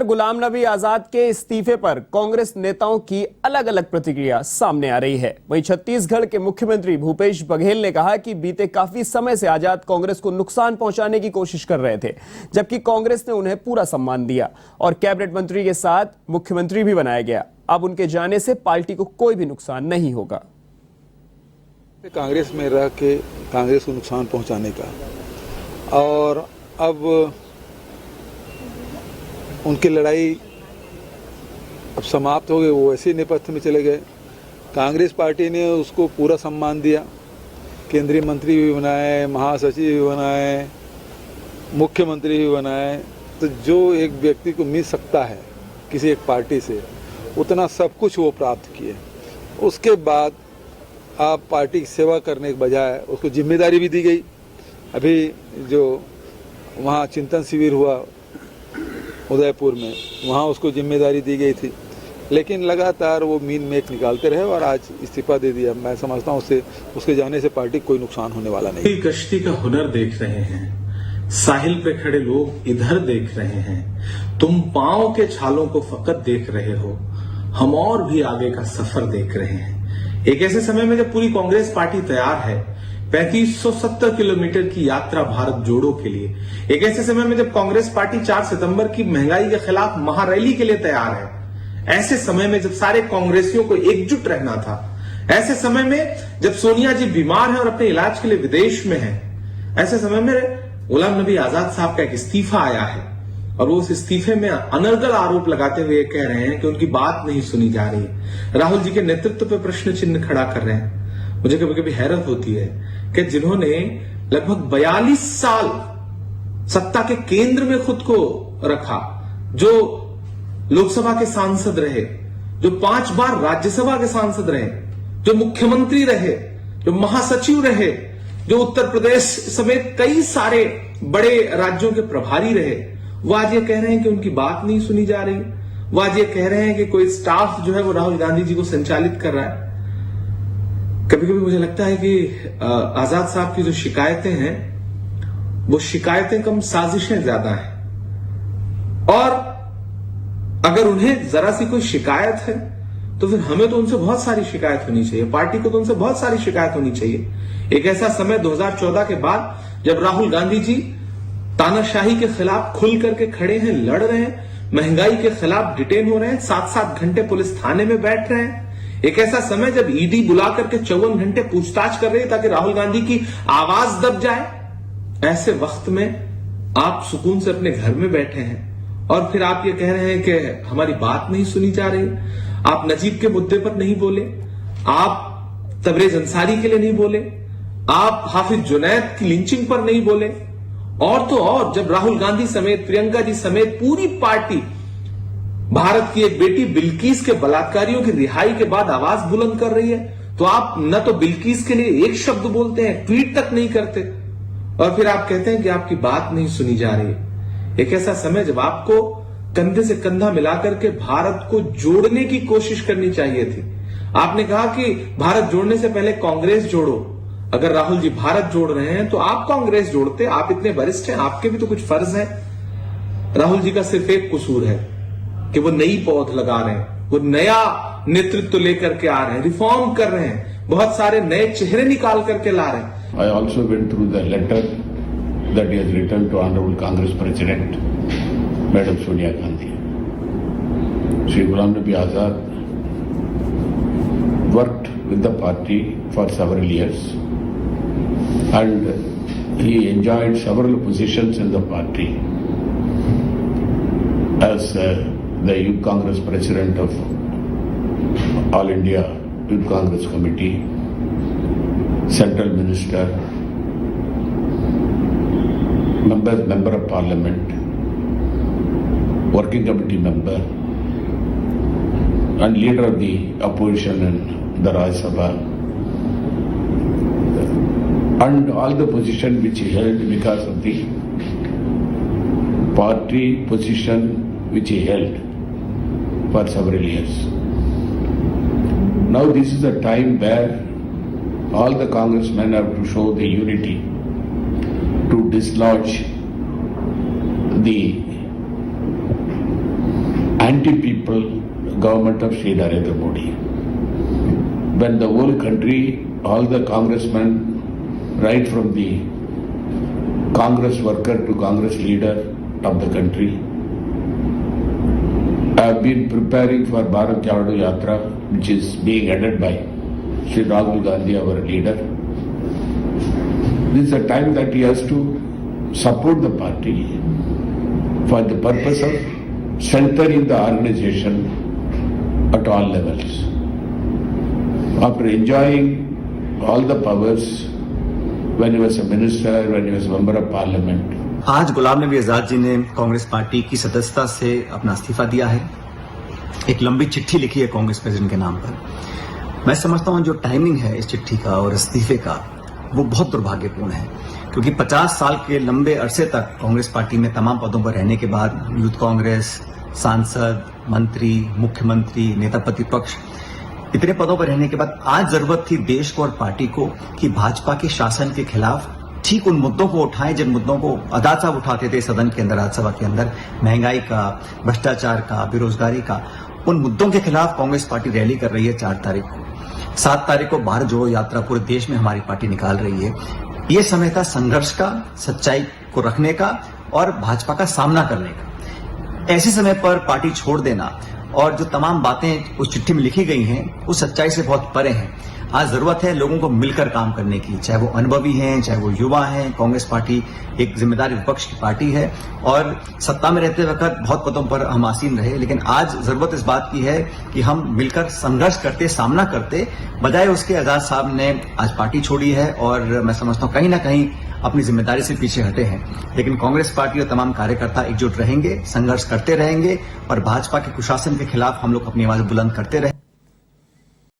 Leader Ghulam Nabi Azad के इस्तीफे पर कांग्रेस नेताओं की अलग अलग प्रतिक्रिया सामने आ रही है। वहीं छत्तीसगढ़ के मुख्यमंत्री भूपेश बघेल ने कहा कि बीते काफी समय से आजाद कांग्रेस को नुकसान पहुंचाने की कोशिश कर रहे थे, जबकि कांग्रेस ने उन्हें पूरा सम्मान दिया और कैबिनेट मंत्री के साथ मुख्यमंत्री भी बनाया गया। अब उनके जाने से पार्टी को कोई भी नुकसान नहीं होगा। कांग्रेस में रह के कांग्रेस को नुकसान पहुंचाने का, और अब उनकी लड़ाई अब समाप्त हो गई। वो ऐसे नेपथ्य में चले गए। कांग्रेस पार्टी ने उसको पूरा सम्मान दिया, केंद्रीय मंत्री भी बनाए, महासचिव भी बनाए, मुख्यमंत्री भी बनाए। तो जो एक व्यक्ति को मिल सकता है किसी एक पार्टी से, उतना सब कुछ वो प्राप्त किए। उसके बाद आप पार्टी की सेवा करने के बजाय उसको जिम्मेदारी भी दी गई। अभी जो वहाँ चिंतन शिविर हुआ उदयपुर में, वहाँ उसको जिम्मेदारी दी गई थी, लेकिन लगातार वो मीन मेक निकालते रहे और आज इस्तीफा दे दिया। मैं समझता हूँ उसके जाने से पार्टी को कोई नुकसान होने वाला नहीं। कश्ती का हुनर देख रहे हैं, साहिल पे खड़े लोग इधर देख रहे हैं, तुम पांव के छालों को फकत देख रहे हो, हम और भी आगे का सफर देख रहे हैं। एक ऐसे समय में जब पूरी कांग्रेस पार्टी तैयार है 3570 किलोमीटर की यात्रा भारत जोड़ो के लिए, एक ऐसे समय में जब कांग्रेस पार्टी 4 सितंबर की महंगाई के खिलाफ महारैली के लिए तैयार है, ऐसे समय में जब सारे कांग्रेसियों को एकजुट रहना था, ऐसे समय में जब सोनिया जी बीमार है और अपने इलाज के लिए विदेश में है, ऐसे समय में गुलाम नबी आजाद साहब का एक इस्तीफा आया है और वो उस इस्तीफे में अनर्गल आरोप लगाते हुए कह रहे हैं कि उनकी बात नहीं सुनी जा रही है, राहुल जी के नेतृत्व पर प्रश्न चिन्ह खड़ा कर रहे हैं। मुझे कभी कभी हैरत होती है कि जिन्होंने लगभग 42 साल सत्ता के केंद्र में खुद को रखा, जो लोकसभा के सांसद रहे, जो 5 बार राज्यसभा के सांसद रहे, जो मुख्यमंत्री रहे, जो महासचिव रहे, जो उत्तर प्रदेश समेत कई सारे बड़े राज्यों के प्रभारी रहे, वो आज ये कह रहे हैं कि उनकी बात नहीं सुनी जा रही। वो आज ये कह रहे हैं कि कोई स्टाफ जो है वो राहुल गांधी जी को संचालित कर रहा है। कभी कभी मुझे लगता है कि आजाद साहब की जो शिकायतें हैं वो शिकायतें कम, साजिशें ज्यादा हैं। और अगर उन्हें जरा सी कोई शिकायत है तो फिर हमें तो उनसे बहुत सारी शिकायत होनी चाहिए, पार्टी को तो उनसे बहुत सारी शिकायत होनी चाहिए। एक ऐसा समय 2014 के बाद जब राहुल गांधी जी तानाशाही के खिलाफ खुल करके खड़े हैं, लड़ रहे हैं, महंगाई के खिलाफ डिटेन हो रहे हैं, 7-7 घंटे पुलिस थाने में बैठ रहे हैं। एक ऐसा समय जब ईडी बुला करके 54 घंटे पूछताछ कर रही है ताकि राहुल गांधी की आवाज दब जाए। ऐसे वक्त में आप सुकून से अपने घर में बैठे हैं और फिर आप ये कह रहे हैं कि हमारी बात नहीं सुनी जा रही। आप नजीब के मुद्दे पर नहीं बोले, आप तबरेज अंसारी के लिए नहीं बोले, आप हाफिज जुनैद की लिंचिंग पर नहीं बोले, और तो और जब राहुल गांधी समेत, प्रियंका जी समेत पूरी पार्टी भारत की एक बेटी बिल्किस के बलात्कारियों की रिहाई के बाद आवाज बुलंद कर रही है, तो आप न तो बिल्किस के लिए एक शब्द बोलते हैं, ट्वीट तक नहीं करते, और फिर आप कहते हैं कि आपकी बात नहीं सुनी जा रही है। एक ऐसा समय जब आपको कंधे से कंधा मिलाकर के भारत को जोड़ने की कोशिश करनी चाहिए थी। आपने कहा कि भारत जोड़ने से पहले कांग्रेस जोड़ो। अगर राहुल जी भारत जोड़ रहे हैं तो आप कांग्रेस जोड़ते। आप इतने वरिष्ठ हैं, आपके भी तो कुछ फर्ज है। राहुल जी का सिर्फ एक कसूर है कि वो नई पौध लगा रहे हैं, वो नया नेतृत्व लेकर के आ रहे हैं, रिफॉर्म कर रहे हैं, बहुत सारे नए चेहरे निकाल करके ला रहे हैं। I also went through the letter that he has written to Honorable Congress President, Madam Sonia Gandhi. Shri Ghulam Nabi Azad worked with the party for several years and he enjoyed several positions in the party as the Youth Congress President of All India Youth Congress Committee, Central Minister, Member of Parliament, Working Committee Member, and Leader of the Opposition in the Rajya Sabha, and all the position which he held because of the party position which he held for several years. Now this is a time where all the congressmen have to show the unity to dislodge the anti-people government of Sri Narendra Modi. When the whole country, all the congressmen, right from the Congress worker to Congress leader of the country, have been preparing for Bharat Jodo Yatra, which is being headed by Sri Rahul Gandhi, our leader. This is a time that he has to support the party for the purpose of strengthening the organization at all levels. After enjoying all the powers when he was a minister, when he was a member of parliament, आज गुलाम नबी आजाद जी ने Congress party की सदस्यता से अपना इस्तीफा दिया है। एक लंबी चिट्ठी लिखी है कांग्रेस प्रेसिडेंट के नाम पर। मैं समझता हूं जो टाइमिंग है इस चिट्ठी का और इस्तीफे का वो बहुत दुर्भाग्यपूर्ण है, क्योंकि 50 साल के लंबे अरसे तक कांग्रेस पार्टी में तमाम पदों पर रहने के बाद यूथ कांग्रेस, सांसद, मंत्री, मुख्यमंत्री, नेता प्रतिपक्ष, इतने पदों पर रहने के बाद आज जरूरत थी देश को और पार्टी को कि भाजपा के शासन के खिलाफ ठीक उन मुद्दों को उठाएं जिन मुद्दों को आजाद साहब उठाते थे सदन के अंदर, राज्यसभा के अंदर, महंगाई का, भ्रष्टाचार का, बेरोजगारी का। उन मुद्दों के खिलाफ कांग्रेस पार्टी रैली कर रही है 4 तारीख को। 7 तारीख को भारत जोड़ो यात्रा पूरे देश में हमारी पार्टी निकाल रही है। ये समय था संघर्ष का, सच्चाई को रखने का और भाजपा का सामना करने का। ऐसे समय पर पार्टी छोड़ देना और जो तमाम बातें उस चिट्ठी में लिखी गई हैं उस सच्चाई से बहुत परे हैं। आज जरूरत है लोगों को मिलकर काम करने की, चाहे वो अनुभवी हैं, चाहे वो युवा हैं। कांग्रेस पार्टी एक जिम्मेदार विपक्ष की पार्टी है और सत्ता में रहते वक्त बहुत पदों पर हम आसीन रहे, लेकिन आज जरूरत इस बात की है कि हम मिलकर संघर्ष करते, सामना करते, बजाय उसके आजाद साहब ने आज पार्टी छोड़ी है और मैं समझता हूं कहीं ना कहीं अपनी जिम्मेदारी से पीछे हटे हैं। लेकिन कांग्रेस पार्टी और तमाम कार्यकर्ता एकजुट रहेंगे, संघर्ष करते रहेंगे और भाजपा के कुशासन के खिलाफ हम लोग अपनी आवाज बुलंद करते रहेंगे।